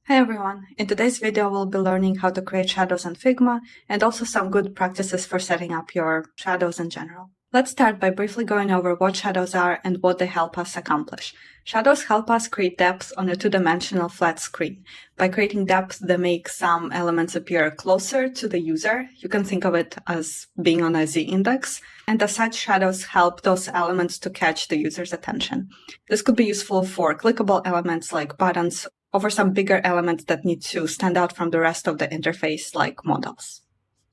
Hi everyone! In today's video, we'll be learning how to create shadows in Figma and also some good practices for setting up your shadows in general. Let's start by briefly going over what shadows are and what they help us accomplish. Shadows help us create depth on a two-dimensional flat screen. By creating depth, they make some elements appear closer to the user. You can think of it as being on a z-index. And as such, shadows help those elements to catch the user's attention. This could be useful for clickable elements like buttons or for some bigger elements that need to stand out from the rest of the interface like models.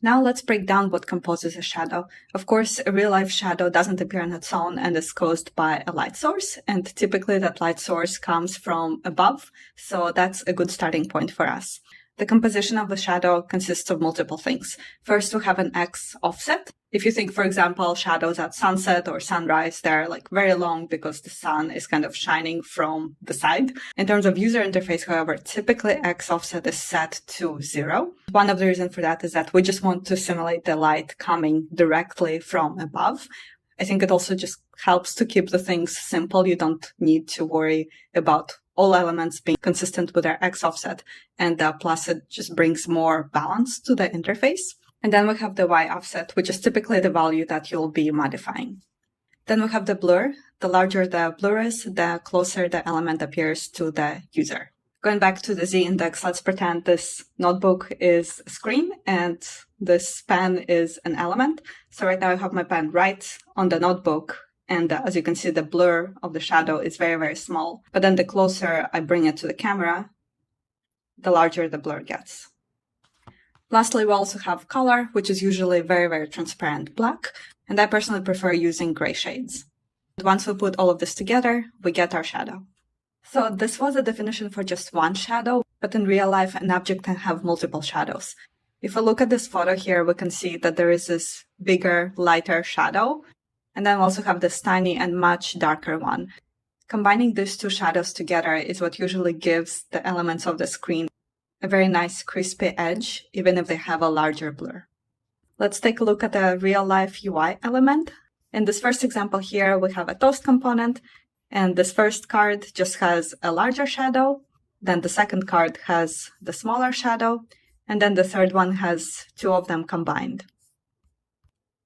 Now let's break down what composes a shadow. Of course, a real-life shadow doesn't appear on its own and is caused by a light source, and typically that light source comes from above, so that's a good starting point for us. The composition of the shadow consists of multiple things. First, we have an X offset. If you think, for example, shadows at sunset or sunrise, they're very long because the sun is kind of shining from the side. In terms of user interface, however, typically X offset is set to 0. One of the reasons for that is that we just want to simulate the light coming directly from above. I think it also just helps to keep the things simple. You don't need to worry about all elements being consistent with their X offset, and plus it just brings more balance to the interface. And then we have the Y offset, which is typically the value that you'll be modifying. Then we have the blur. The larger the blur is, the closer the element appears to the user. Going back to the z-index, let's pretend this notebook is a screen and this pen is an element. So right now I have my pen right on the notebook. And as you can see, the blur of the shadow is very, very small. But then the closer I bring it to the camera, the larger the blur gets. Lastly, we also have color, which is usually very, very transparent black. And I personally prefer using gray shades. Once we put all of this together, we get our shadow. So this was a definition for just one shadow, but in real life, an object can have multiple shadows. If we look at this photo here, we can see that there is this bigger, lighter shadow. And then we also have this tiny and much darker one. Combining these two shadows together is what usually gives the elements of the screen a very nice crispy edge, even if they have a larger blur. Let's take a look at a real-life UI element. In this first example here, we have a toast component, and this first card just has a larger shadow. Then the second card has the smaller shadow, and then the third one has two of them combined.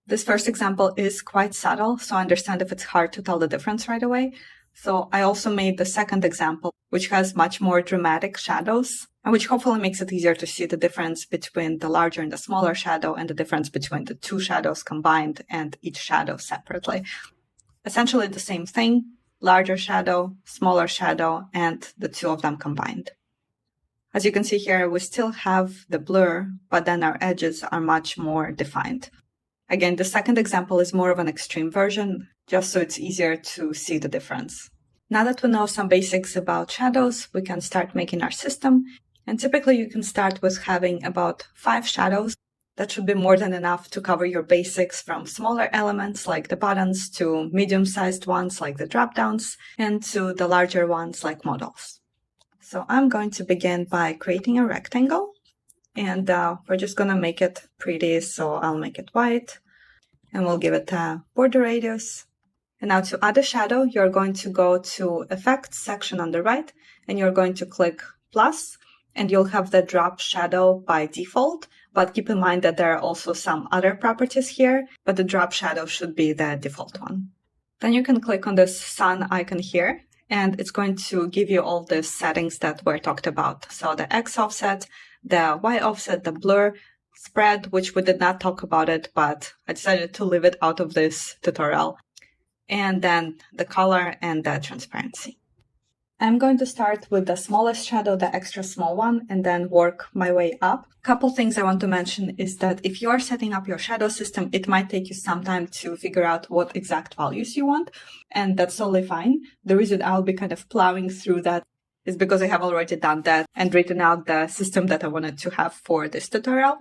This first example is quite subtle, so I understand if it's hard to tell the difference right away. So I also made the second example, which has much more dramatic shadows, and which hopefully makes it easier to see the difference between the larger and the smaller shadow and the difference between the two shadows combined and each shadow separately. Essentially the same thing, larger shadow, smaller shadow, and the two of them combined. As you can see here, we still have the blur, but then our edges are much more defined. Again, the second example is more of an extreme version, just so it's easier to see the difference. Now that we know some basics about shadows, we can start making our system. And typically you can start with having about 5 shadows. That should be more than enough to cover your basics from smaller elements like the buttons to medium-sized ones like the drop-downs and to the larger ones like models. So I'm going to begin by creating a rectangle. And we're just going to make it pretty, so I'll make it white, and we'll give it a border radius. And now to add a shadow, you're going to go to Effects section on the right, and you're going to click plus, and you'll have the drop shadow by default, but keep in mind that there are also some other properties here, but the drop shadow should be the default one. Then you can click on this sun icon here, and it's going to give you all the settings that were talked about. So the X offset, the Y offset, the blur, spread, which we did not talk about it, but I decided to leave it out of this tutorial. And then the color and the transparency. I'm going to start with the smallest shadow, the extra small one, and then work my way up. A couple things I want to mention is that if you are setting up your shadow system, it might take you some time to figure out what exact values you want, and that's totally fine. The reason I'll be kind of plowing through that is because I have already done that and written out the system that I wanted to have for this tutorial.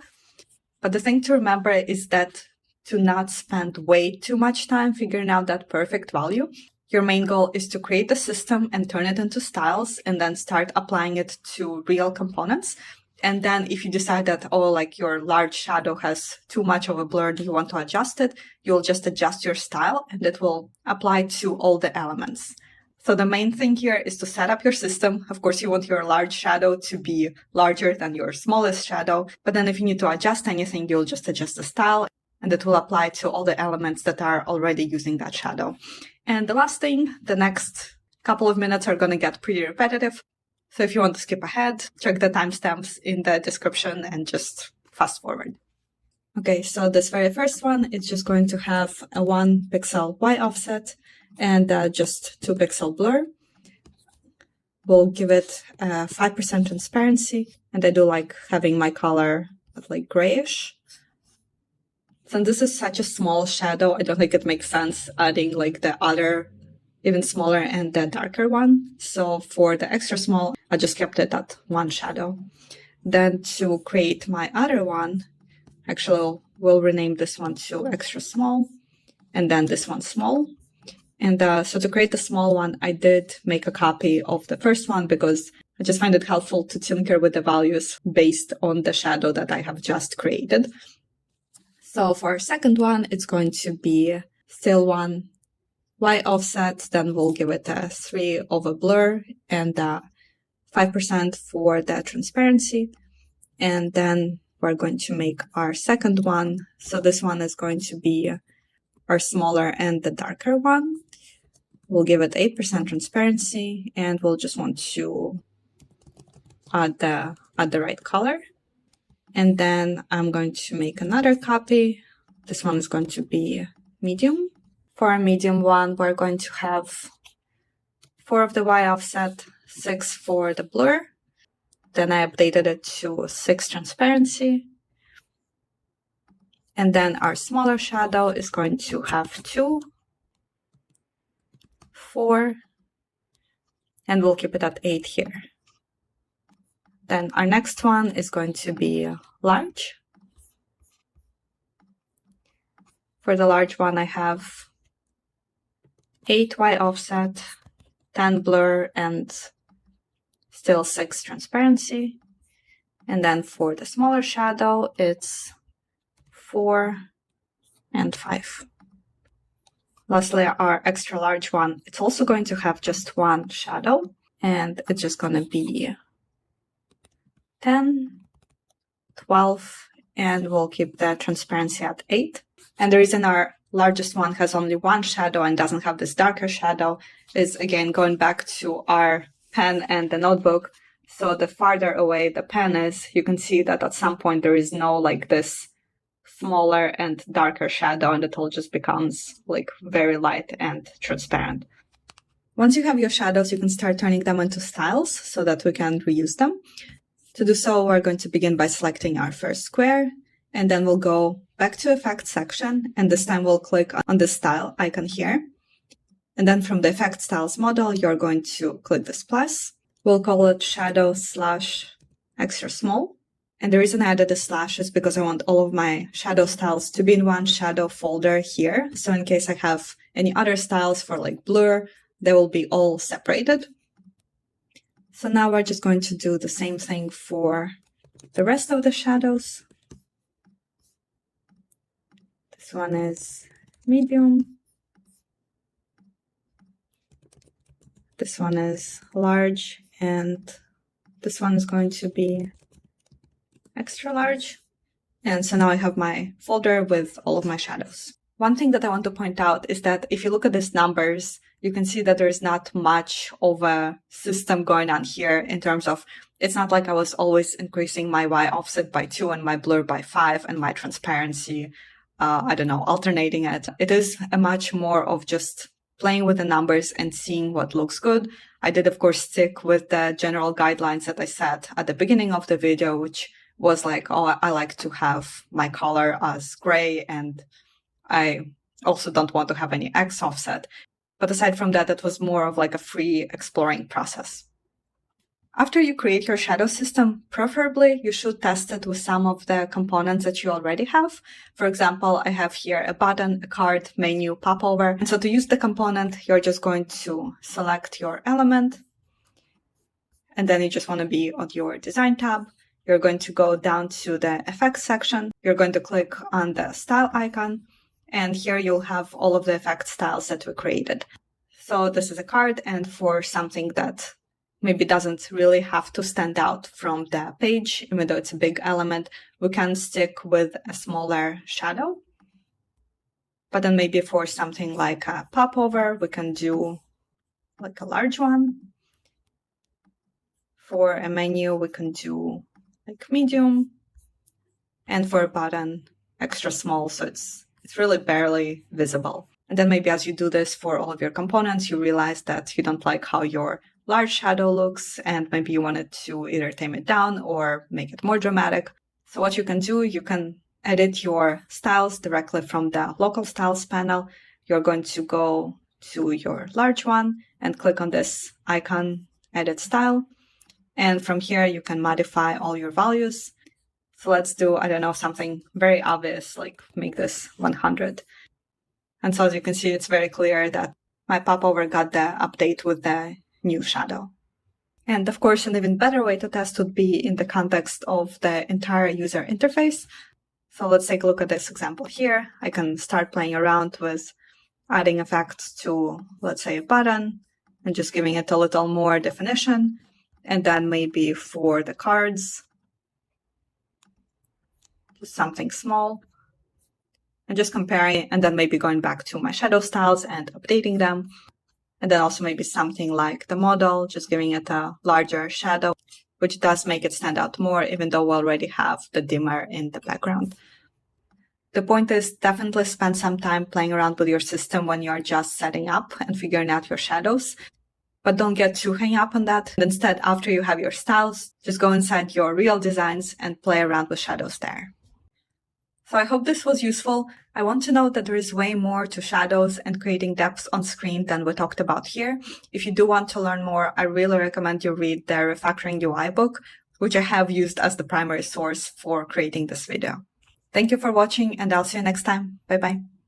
But the thing to remember is that to not spend way too much time figuring out that perfect value. Your main goal is to create the system and turn it into styles and then start applying it to real components. And then if you decide that, oh, like your large shadow has too much of a blur and you want to adjust it, you'll just adjust your style and it will apply to all the elements. So the main thing here is to set up your system. Of course, you want your large shadow to be larger than your smallest shadow. But then if you need to adjust anything, you'll just adjust the style, and it will apply to all the elements that are already using that shadow. And the last thing, the next couple of minutes are going to get pretty repetitive. So if you want to skip ahead, check the timestamps in the description and just fast forward. Okay, so this very first one is just going to have a 1 pixel Y offset and just 2 pixel blur. We'll give it 5% transparency, and I do like having my color like grayish. Since this is such a small shadow, I don't think it makes sense adding like the other even smaller and the darker one. So for the extra small, I just kept it at 1 shadow. Then to create my other one, actually we'll rename this one to extra small, and then this one small. And so to create the small one, I did make a copy of the first one because I just find it helpful to tinker with the values based on the shadow that I have just created. So for our second one, it's going to be still 1 Y offset, then we'll give it a 3 over blur and 5% for the transparency. And then we're going to make our second one. So this one is going to be our smaller and the darker one. We'll give it 8% transparency, and we'll just want to add the right color. And then I'm going to make another copy. This one is going to be medium. For our medium one, we're going to have 4 of the Y offset, 6 for the blur. Then I updated it to 6 transparency. And then our smaller shadow is going to have 2, 4, and we'll keep it at 8 here. Then our next one is going to be large. For the large one, I have 8 Y offset, 10 blur, and still 6 transparency. And then for the smaller shadow, it's 4 and 5. Lastly, our extra large one, it's also going to have just 1 shadow, and it's just going to be 10, 12, and we'll keep the transparency at 8. And the reason our largest one has only 1 shadow and doesn't have this darker shadow is, again, going back to our pen and the notebook. So the farther away the pen is, you can see that at some point there is no like this smaller and darker shadow, and it all just becomes like very light and transparent. Once you have your shadows, you can start turning them into styles so that we can reuse them. To do so, we're going to begin by selecting our first square, and then we'll go back to Effects section, and this time we'll click on the style icon here. And then from the Effect Styles model, you're going to click this plus. We'll call it shadow/extra small. And the reason I added a slash is because I want all of my shadow styles to be in one shadow folder here. So in case I have any other styles for like blur, they will be all separated. So now we're just going to do the same thing for the rest of the shadows. This one is medium. This one is large, and this one is going to be extra large. And so now I have my folder with all of my shadows. One thing that I want to point out is that if you look at these numbers, you can see that there's not much of a system going on here in terms of, it's not like I was always increasing my Y offset by 2 and my blur by 5 and my transparency, alternating it. It is a much more of just playing with the numbers and seeing what looks good. I did, of course, stick with the general guidelines that I set at the beginning of the video, which was like, oh, I like to have my color as gray, and I also don't want to have any X offset. But aside from that, it was more of like a free exploring process. After you create your shadow system, preferably you should test it with some of the components that you already have. For example, I have here a button, a card, menu, popover. And so to use the component, you're just going to select your element. And then you just want to be on your design tab. You're going to go down to the effects section. You're going to click on the style icon. And here you'll have all of the effect styles that we created. So this is a card, and for something that maybe doesn't really have to stand out from the page, even though it's a big element, we can stick with a smaller shadow. But then maybe for something like a popover, we can do like a large one. For a menu, we can do like medium. And for a button, extra small, so it's really barely visible. And then maybe as you do this for all of your components, you realize that you don't like how your large shadow looks, and maybe you wanted to either tame it down or make it more dramatic. So what you can do, you can edit your styles directly from the local styles panel. You're going to go to your large one and click on this icon, edit style. And from here, you can modify all your values. So let's do, I don't know, something very obvious, like make this 100. And so as you can see, it's very clear that my popover got the update with the new shadow. And of course, an even better way to test would be in the context of the entire user interface. So let's take a look at this example here. I can start playing around with adding effects to, let's say, a button and just giving it a little more definition. And then maybe for the cards, just something small. And just comparing, and then maybe going back to my shadow styles and updating them. And then also maybe something like the model, just giving it a larger shadow, which does make it stand out more, even though we already have the dimmer in the background. The point is definitely spend some time playing around with your system when you're just setting up and figuring out your shadows. But don't get too hung up on that. Instead, after you have your styles, just go inside your real designs and play around with shadows there. So I hope this was useful. I want to note that there is way more to shadows and creating depth on screen than we talked about here. If you do want to learn more, I really recommend you read the Refactoring UI book, which I have used as the primary source for creating this video. Thank you for watching, and I'll see you next time. Bye-bye.